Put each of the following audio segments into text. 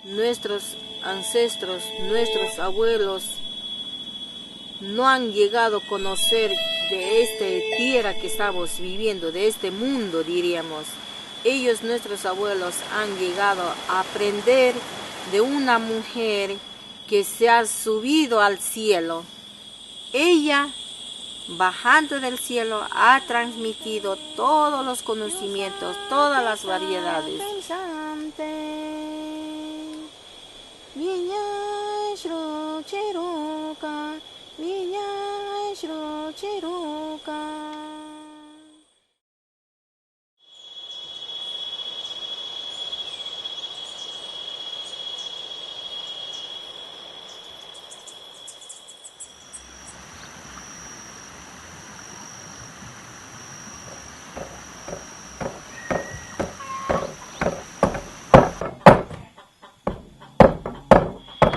nuestros ancestros, nuestros abuelos, no han llegado a conocer de esta tierra que estamos viviendo, de este mundo, diríamos. Ellos, nuestros abuelos, han llegado a aprender de una mujer que se ha subido al cielo. Ella, bajando del cielo, ha transmitido todos los conocimientos, todas las variedades.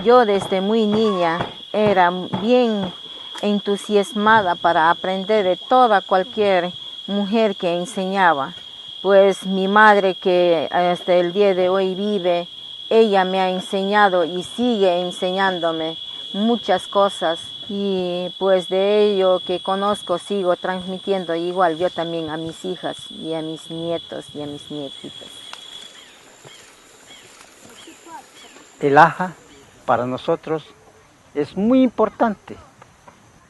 Yo desde muy niña era bien entusiasmada para aprender de toda cualquier mujer que enseñaba. Pues mi madre, que hasta el día de hoy vive, ella me ha enseñado y sigue enseñándome muchas cosas. Y pues de ello que conozco sigo transmitiendo igual yo también a mis hijas y a mis nietos y a mis nietitas. El aja para nosotros es muy importante.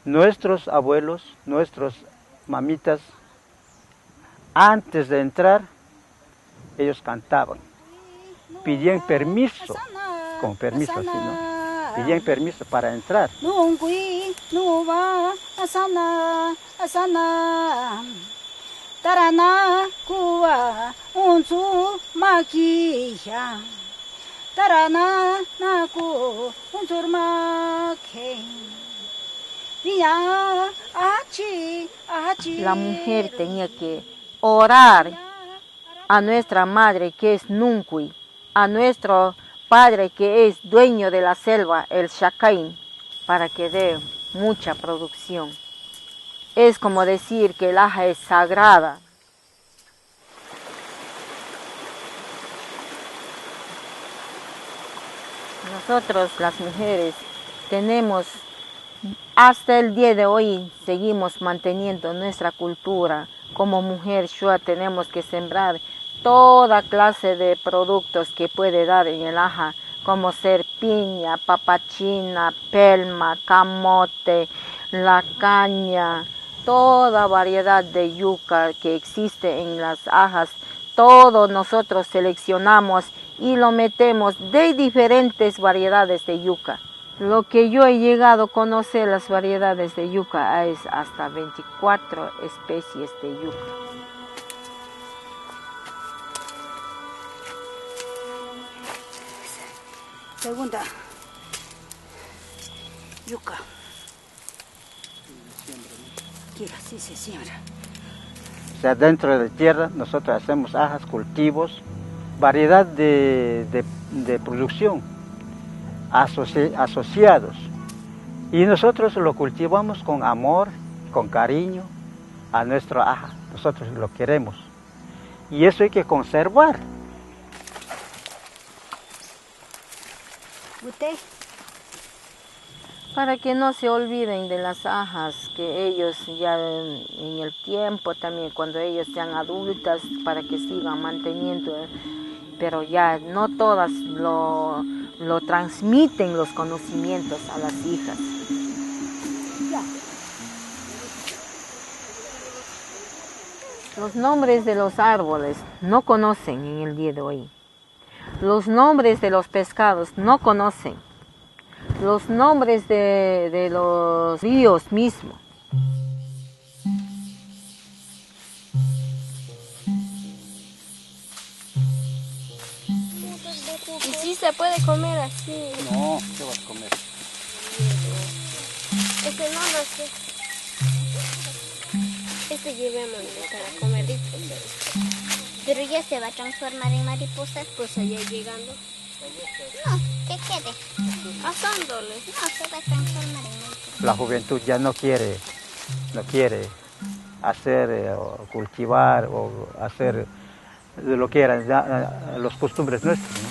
Nuestros abuelos, nuestros mamitas, antes de entrar, ellos cantaban, pedían permiso, con permiso así, ¿no? Pedían permiso para entrar. La mujer tenía que orar a nuestra madre, que es Nuncuy, a nuestro padre, que es dueño de la selva, el Xacain, para que dé mucha producción. Es como decir que el aja es sagrada. Nosotros, las mujeres, tenemos, hasta el día de hoy, seguimos manteniendo nuestra cultura. Como mujer Shuar tenemos que sembrar toda clase de productos que puede dar en el aja, como ser piña, papachina, pelma, camote, la caña, toda variedad de yuca que existe en las ajas. Todo nosotros seleccionamos y lo metemos de diferentes variedades de yuca. Lo que yo he llegado a conocer las variedades de yuca es hasta 24 especies de yuca. Segunda, yuca. Aquí así se siembra. O sea, dentro de la tierra nosotros hacemos ajas, cultivos, variedad de producción asociados. Y nosotros lo cultivamos con amor, con cariño a nuestro aja. Nosotros lo queremos. Y eso hay que conservar. ¿Usted? Para que no se olviden de las ajas, que ellos ya en el tiempo también, cuando ellos sean adultas, para que sigan manteniendo, pero ya no todas lo transmiten los conocimientos a las hijas. Los nombres de los árboles no conocen en el día de hoy. Los nombres de los pescados no conocen. Los nombres de los ríos mismos. ¿Y si se puede comer así? No, ¿qué vas a comer? Este no lo sé. Este llevémoslo para comer. Pero ya se va a transformar en mariposa. Pues allá llegando. No, que quede. Asándole. No, se va a transformar en mariposa. La juventud ya no quiere hacer o cultivar o hacer lo que eran ya, los costumbres nuestros, ¿no?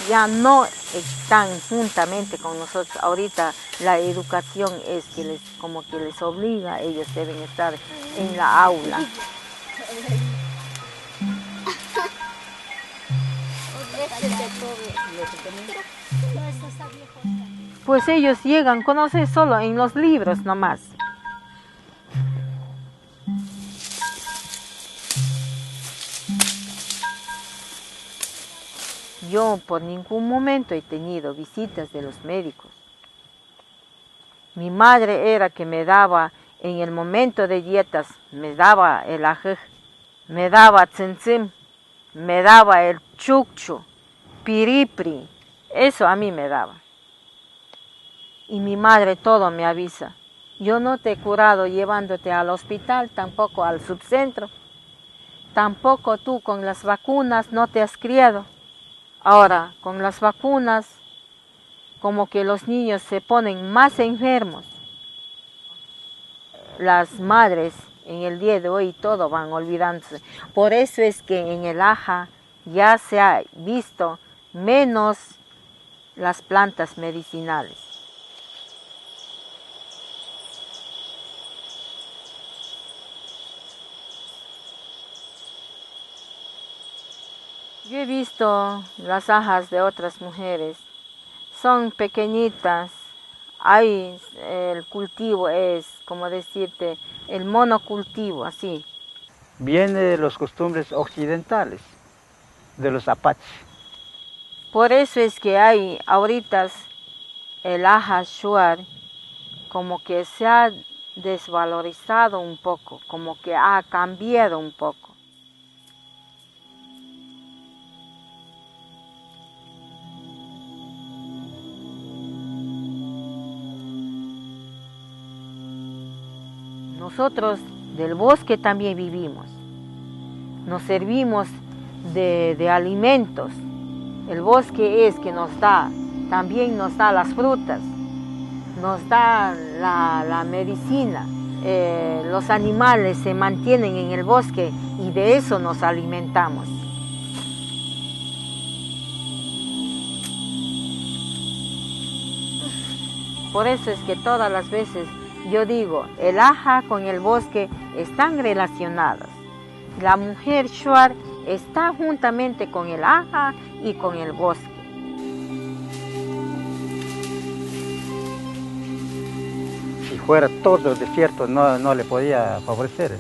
ya no están juntamente con nosotros. Ahorita la educación es que como que les obliga, ellos deben estar en la aula. Pues ellos llegan a conocer solo en los libros nomás. Yo por ningún momento he tenido visitas de los médicos. Mi madre era que me daba, en el momento de dietas, me daba el ají, me daba tzitzim, me daba el chuccho, piripri, eso a mí me daba. Y mi madre todo me avisa. Yo no te he curado llevándote al hospital, tampoco al subcentro. Tampoco tú con las vacunas no te has criado. Ahora, con las vacunas, como que los niños se ponen más enfermos. Las madres en el día de hoy todo van olvidándose. Por eso es que en el Aja ya se ha visto menos las plantas medicinales. Yo he visto las ajas de otras mujeres, son pequeñitas, hay el cultivo es, como decirte, el monocultivo, así. Viene de las costumbres occidentales, de los apaches. Por eso es que hay ahorita el aja shuar, como que se ha desvalorizado un poco, como que ha cambiado un poco. Nosotros del bosque también vivimos, nos servimos de alimentos. El bosque es que nos da, también nos da las frutas, nos da la medicina. Los animales se mantienen en el bosque y de eso nos alimentamos. Por eso es que todas las veces yo digo, el aja con el bosque están relacionados. La mujer shuar está juntamente con el aja y con el bosque. Si fuera todo desierto no le podía favorecer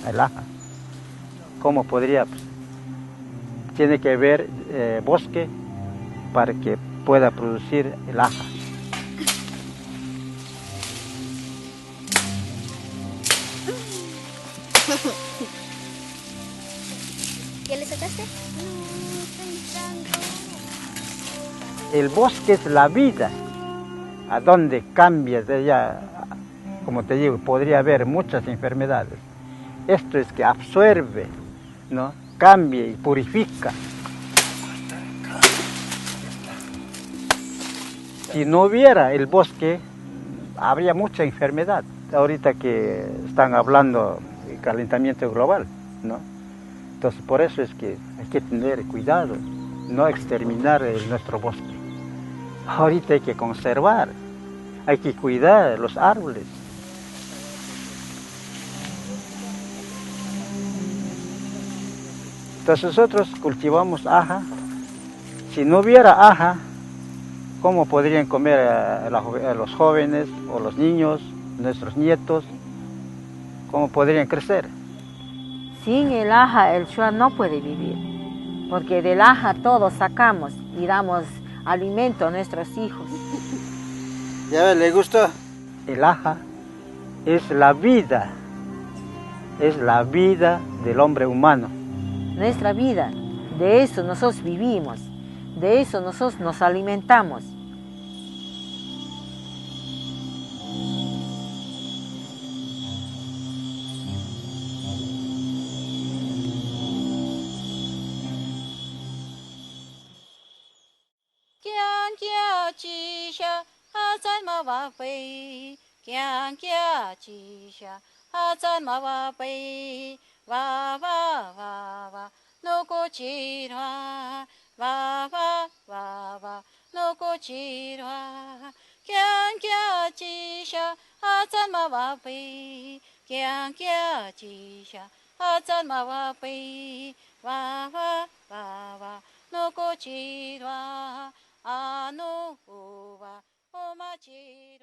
el aja. ¿Cómo podría? Tiene que haber bosque para que pueda producir el aja. ¿Ya le sacaste? El bosque es la vida, a donde cambias de ella, como te digo, podría haber muchas enfermedades. Esto es que absorbe, ¿no? Cambia y purifica. Si no hubiera el bosque, habría mucha enfermedad. Ahorita que están hablando de calentamiento global, ¿no? Entonces, por eso es que hay que tener cuidado, no exterminar nuestro bosque. Ahorita hay que conservar, hay que cuidar los árboles. Entonces nosotros cultivamos aja. Si no hubiera aja, ¿cómo podrían comer a los jóvenes o los niños, nuestros nietos? ¿Cómo podrían crecer? Sin el aja el shuar no puede vivir, porque del aja todos sacamos y damos alimento a nuestros hijos. ¿Ya le gustó? El aja es la vida del hombre humano. Nuestra vida, de eso nosotros vivimos, de eso nosotros nos alimentamos. va va no cochira kian kia chi sha a chan ma va pi kian kia chi sha a chan ma va pi va va no cochira a no va o ma chi